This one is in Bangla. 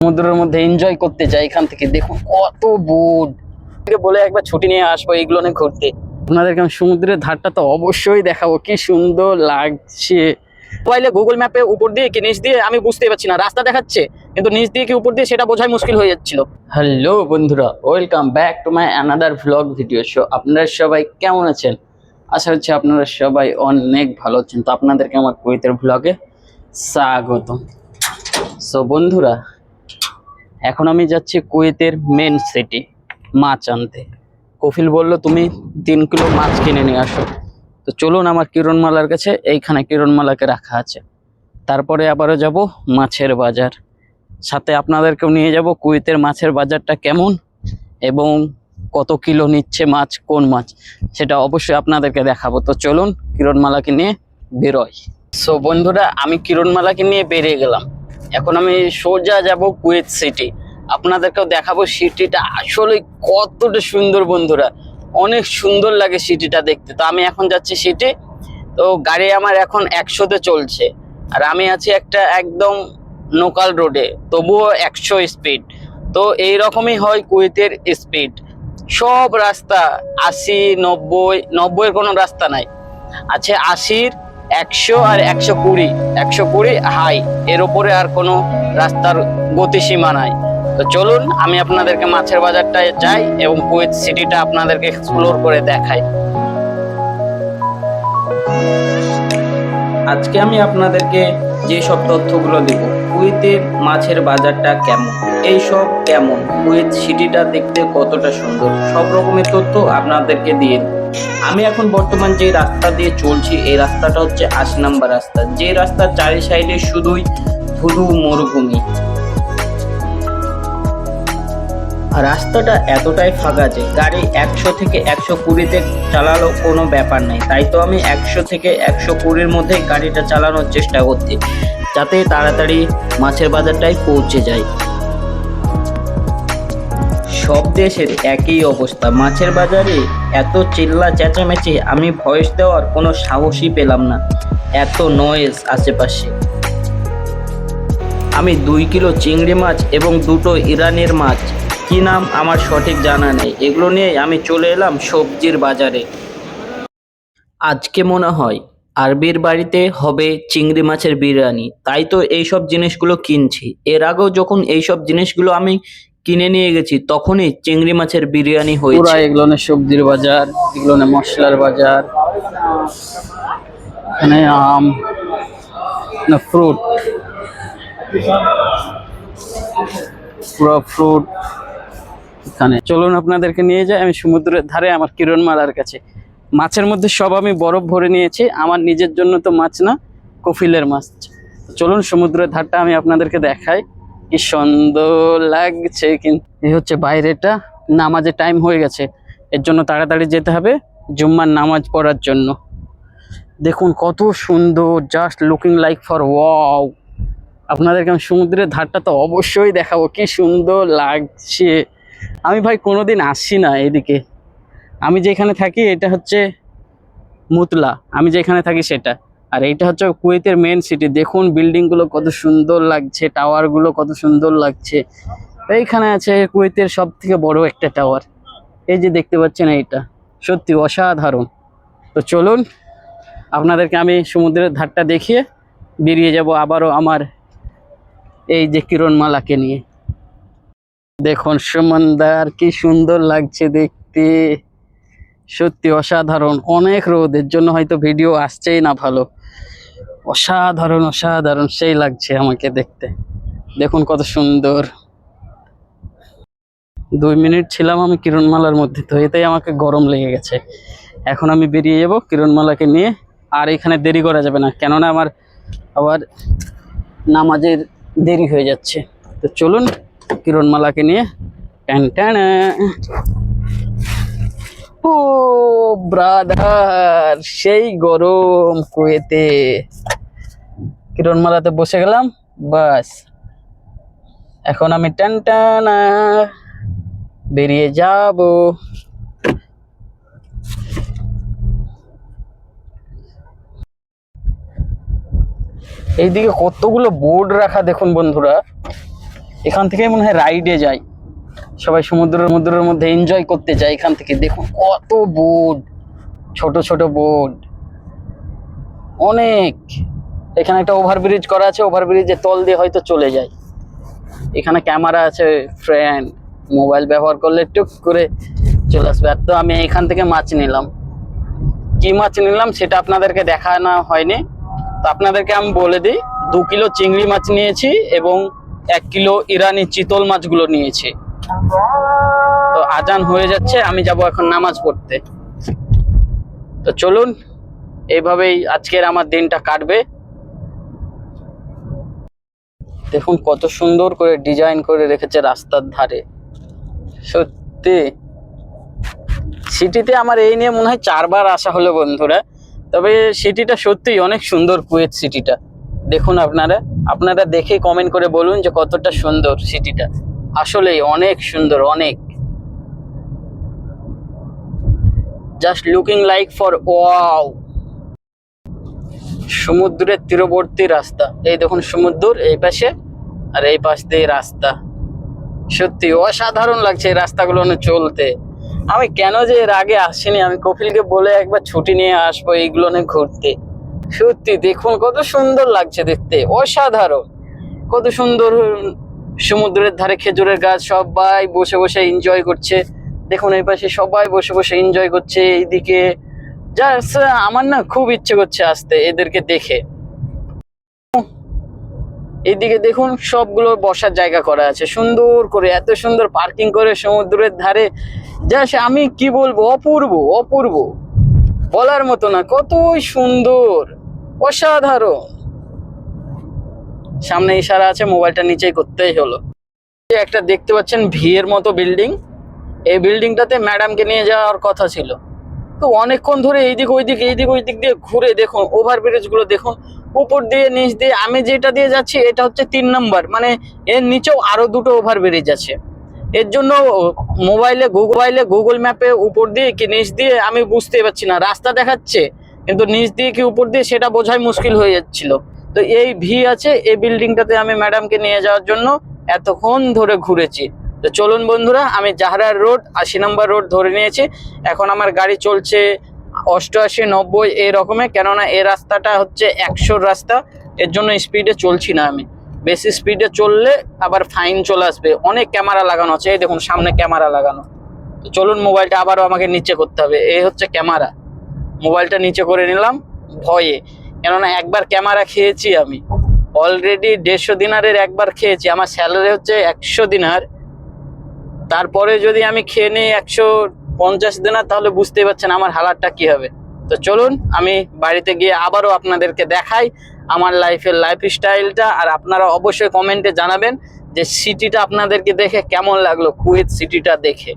সমুদ্রের মধ্যে এনজয় করতে যাই। এখান থেকে দেখুন কত বোট, বলে একবার ছুটি নিয়ে আসবো এইগুলো নিয়ে ঘুরতে। আপনাদেরকে আমি সমুদ্রের ধারটা তো অবশ্যই দেখাবো, কি সুন্দর লাগছে। মোবাইলে গুগল ম্যাপে উপর দিয়ে কি নিচ দিয়ে আমি বুঝতে পারছি না, রাস্তা দেখাচ্ছে কিন্তু নিচ দিয়ে কি উপর দিয়ে সেটা বোঝাই মুশকিল হয়ে যাচ্ছিল। হ্যালো বন্ধুরা, welcome back to my another vlog video show. আপনারা সবাই কেমন আছেন? আশা করছি আপনারা সবাই অনেক ভালো আছেন। তো আপনাদেরকে আমার কুয়েতের ভ্লগে স্বাগত। সো বন্ধুরা, এখন আমি যাচ্ছি কুয়েতের মেন সিটি মাছ আনতে। কফিল বলল তুমি 3 কিলো মাছ কিনে নিয়ে আসো। তো চলুন আমার কিরণমালার কাছে, এইখানে কিরণমালাকে রাখা আছে। তারপরে আবারও যাব মাছের বাজার, সাথে আপনাদেরকেও নিয়ে যাব কুয়েতের মাছের বাজারটা কেমন এবং কত কিলো নিচ্ছে মাছ, কোন মাছ, সেটা অবশ্যই আপনাদেরকে দেখাবো। তো চলুন কিরণমালাকে নিয়ে বেরোই। সো বন্ধুরা, আমি কিরণমালাকে নিয়ে বেরিয়ে গেলাম। এখন আমি সোজা যাব কুয়েত সিটি। আপনাদেরকেও দেখাবো সিটিটা আসলে কতটা সুন্দর। বন্ধুরা, অনেক সুন্দর লাগে সিটিটা দেখতে। তো আমি এখন যাচ্ছি সিটি। তো গাড়ি আমার এখন 100-তে চলছে, আর আমি আছি একটা একদম লোকাল রোডে, তবুও 100 স্পিড। তো এইরকমই হয় কুয়েতের স্পিড। সব রাস্তা 80, 90 এর কোনো রাস্তা নাই, আছে 80, 100 আর 120। 120 হাই, এর উপরে আর কোনো রাস্তার গতিসীমা নাই। তো চলুন আমি আপনাদেরকে মাছের বাজারটায় যাই এবং কুয়েত সিটিটা আপনাদেরকে এক্সপ্লোর করে দেখাই। আজকে আমি আপনাদেরকে যে সব তথ্যগুলো দেব, কুয়েতের মাছের বাজারটা কেমন, এই সব কেমন, কুয়েত সিটিটা দেখতে কতটা সুন্দর, সব রকমের তথ্য আপনাদেরকে দিয়ে দেব। আমি এখন বর্তমান যে রাস্তা দিয়ে চলছি, এই রাস্তাটা হচ্ছে 80 নম্বর রাস্তা, যে রাস্তার চারি সাইডে শুধুই ধুধু মরুভূমি। রাস্তাটা এতটাই ফাঁকা যে গাড়ি 100 থেকে 120-তে চালালো কোনো ব্যাপার নাই। তাই তো আমি 100 থেকে 120-র মধ্যে গাড়িটা চালানোর চেষ্টা করছি, যাতে তাড়াতাড়ি মাছের বাজারটায় পৌঁছে যায়। সব দেশের একই অবস্থা, মাছের বাজারে এত চিল্লা চেঁচামেচি, আমি ভয়েস দেওয়ার কোনো সাহসই পেলাম না, এত নয়েজ আশেপাশে। আমি 2 কিলো চিংড়ি মাছ এবং 2টো ইরানের মাছ, কি নাম আমার সঠিক জানা নেই, এগুলো নিয়ে আমি চলে এলাম সবজির বাজারে। আজকে মনে হয় আরবির বাড়িতে হবে চিংড়ি মাছের বিরিয়ানি, তাই তো এইসব জিনিসগুলো কিনছি। এর আগেও যখন এইসব জিনিসগুলো আমি কিনে নিয়ে গেছি, তখনই চিংড়ি মাছের বিরিয়ানি হয়েছে। এগুলো না সবজির বাজার, এগুলো না মশলার বাজার, এখানে আম না ফ্রুট, পুরো ফ্রুট এখানে। চলুন আপনাদেরকে নিয়ে যাই আমি সমুদ্রের ধারে আমার কিরণমালার কাছে। মাছের মধ্যে সব আমি বরফ ভরে নিয়েছি, আমার নিজের জন্য তো মাছ না, কফিলের মাছ। চলুন সমুদ্রের ধারটা আমি আপনাদেরকে দেখাই, কি সুন্দর লাগছে। কিন্তু এই হচ্ছে বাইরেটা, নামাজের টাইম হয়ে গেছে, এর জন্য তাড়াতাড়ি যেতে হবে জুম্মার নামাজ পড়ার জন্য। দেখুন কত সুন্দর, just looking like for wow. আপনাদেরকে আমি সমুদ্রের ধারটা তো অবশ্যই দেখাবো, কি সুন্দর লাগছে। আমি ভাই কোনোদিন আসছি না এদিকে। আমি যেখানে থাকি এটা হচ্ছে মুতলা, আমি যেখানে থাকি সেটা, আর এইটা হচ্ছে কুয়েতের মেন সিটি। দেখুন বিল্ডিংগুলো কত সুন্দর লাগছে, টাওয়ারগুলো কত সুন্দর লাগছে। এইখানে আছে কুয়েতের সব থেকে বড় একটা টাওয়ার, এই যে দেখতে পাচ্ছেন, এইটা সত্যি অসাধারণ। তো চলুন আপনাদেরকে আমি সমুদ্রের ধারটা দেখিয়ে বেরিয়ে যাব আবারও আমার এই যে কিরণমালাকে নিয়ে। দেখুন সমুদ্র কি সুন্দর লাগছে দেখতে, সত্যি অসাধারণ। অনেক রোদের জন্য হয়তো ভিডিও আসছেই না ভালো। অসাধারণ অসাধারণ, সেই লাগছে আমাকে দেখতে। দেখুন কত সুন্দর। 2 মিনিট ছিলাম আমি কিরণমালার মধ্যে, তো এতেই আমাকে গরম লেগে গেছে। এখন আমি বেরিয়ে যাব কিরণমালাকে নিয়ে, আর এখানে দেরি করা যাবে না, কেননা আমার আবার নামাজের দেরি হয়ে যাচ্ছে। তো চলুন কিরণমালাকে নিয়ে। ও ব্রাদার, সেই গরম কুয়েতে। কিরণমালাতে বসে গেলাম, বাস এখন আমি টানটানা বেরিয়ে যাব। এইদিকে কতগুলো বোর্ড রাখা দেখুন বন্ধুরা, এখান থেকে মনে হয় রাইডে যায়, সবাই সমুদ্রের মধ্যে এনজয় করতে যায়। এখান থেকে দেখুন কত বোট, ছোট ছোট বোট অনেক। এখানে একটা ওভারব্রিজ করা আছে, ওভারব্রিজের তল দিয়ে হয়তো চলে যায়। এখানে ক্যামেরা আছে, ফ্রেন্ড মোবাইল ব্যবহার করলে টুক করে চলে আসবে। আর তো আমি এখান থেকে মাছ নিলাম, কি মাছ নিলাম সেটা আপনাদেরকে দেখানো হয়নি, তো আপনাদেরকে আমি বলে দিই। 2 কিলো চিংড়ি মাছ নিয়েছি এবং 1 কিলো ইরানি চিতল মাছগুলো নিয়েছি। তো আজান হয়ে যাচ্ছে, আমি যাব এখন নামাজ পড়তে। তো চলুন, এইভাবেই আজকের আমার দিনটা কাটবে। দেখুন কত সুন্দর করে ডিজাইন করে রেখেছে রাস্তার ধারে। সত্যি সিটিতে আমার এই নিয়ে মনে হয় 4 বার আসা হলো বন্ধুরা। তবে সিটিটা সত্যিই অনেক সুন্দর, কুয়েত সিটিটা। দেখুন আপনারা দেখে কমেন্ট করে বলুন যে কতটা সুন্দর সিটিটা। আসলেই অনেক সুন্দর, অনেক। Just looking like for wow. সমুদ্রের তীরবর্তী রাস্তা, এই দেখুন সমুদ্র এই পাশে আর এই পাশ দিয়ে রাস্তা। সত্যি অসাধারণ লাগছে এই রাস্তাগুলো চলতে। আমি কেন যে এর আগে আসিনি, আমি কপিলকে বলে একবার ছুটি নিয়ে আসবো এইগুলো নিয়ে ঘুরতে। সত্যি দেখুন কত সুন্দর লাগছে দেখতে, অসাধারণ। কত সুন্দর সমুদ্রের ধারে খেজুরের গাছ, সবাই বসে বসে এনজয় করছে। দেখুন এই পাশে সবাই বসে বসে এনজয় করছে। এইদিকে জাস্ট আমার না খুব ইচ্ছে করছে আসতে এদেরকে দেখে। এইদিকে দেখুন সবগুলো বসার জায়গা করা আছে সুন্দর করে, এত সুন্দর পার্কিং করে সমুদ্রের ধারে। জাস্ট আমি কি বলবো, অপূর্ব অপূর্ব, বলার মতো না, কতই সুন্দর, অসাধারণ। সামনে ইশারা আছে, মোবাইলটা নিচেই করতেই হলো। একটা দেখতে পাচ্ছেন ভিয়ের মতো বিল্ডিং, এই বিল্ডিংটাতে ম্যাডামকে নিয়ে যাওয়ার কথা ছিল। তো অনেকক্ষণ ধরে এইদিক ওইদিক দিয়ে ঘুরে দেখুন ওভারব্রিজ গুলো দেখুন, উপর দিয়ে নিচ দিয়ে। আমি যেটা দিয়ে যাচ্ছি এটা হচ্ছে 3 নম্বর, মানে এর নিচেও আরো 2টো ওভারব্রিজ আছে। এর জন্য গুগল ম্যাপে উপর দিয়ে কি নিচ দিয়ে আমি বুঝতে পারছি না, রাস্তা দেখাচ্ছে কিন্তু নিচ দিয়ে কি উপর দিয়ে সেটা বোঝাই মুশকিল হয়ে যাচ্ছিল। তো এই ভি আছে, এই বিল্ডিংটাতে আমি ম্যাডামকে নিয়ে যাওয়ার জন্য এতক্ষণ ধরে ঘুরেছি। তো চলুন বন্ধুরা, আমি জাহরার রোড 80 নম্বর রোড ধরে নিয়েছি। এখন আমার গাড়ি চলছে 88, 90 এই রকমে, কেননা এই রাস্তাটা হচ্ছে 100 রাস্তা। এর জন্য স্পিডে চলছি না আমি, বেশি স্পিডে চললে আবার ফাইন চলে আসবে। অনেক ক্যামেরা লাগানো আছে, এই দেখুন সামনে ক্যামেরা লাগানো। তো চলুন, মোবাইলটা আবারও আমাকে নিচে করতে হবে। এই হচ্ছে ক্যামেরা, মোবাইলটা নিচে করে নিলাম ভয়ে, কেননা একবার ক্যামেরা খেয়েছি আমি অলরেডি। 150 দিনারের একবার খেয়েছি। আমার স্যালারি হচ্ছে 100 দিনার, তারপরে যদি আমি খেয়ে নিই 150 দিনার, তাহলে বুঝতেই পারছেন আমার হালাতটা কি হবে। তো চলুন আমি বাড়িতে গিয়ে আবারও আপনাদেরকে দেখাই আমার লাইফের লাইফস্টাইলটা। আর আপনারা অবশ্যই কমেন্টে জানাবেন যে সিটিটা আপনাদেরকে দেখে কেমন লাগলো, কুয়েত সিটিটা দেখে।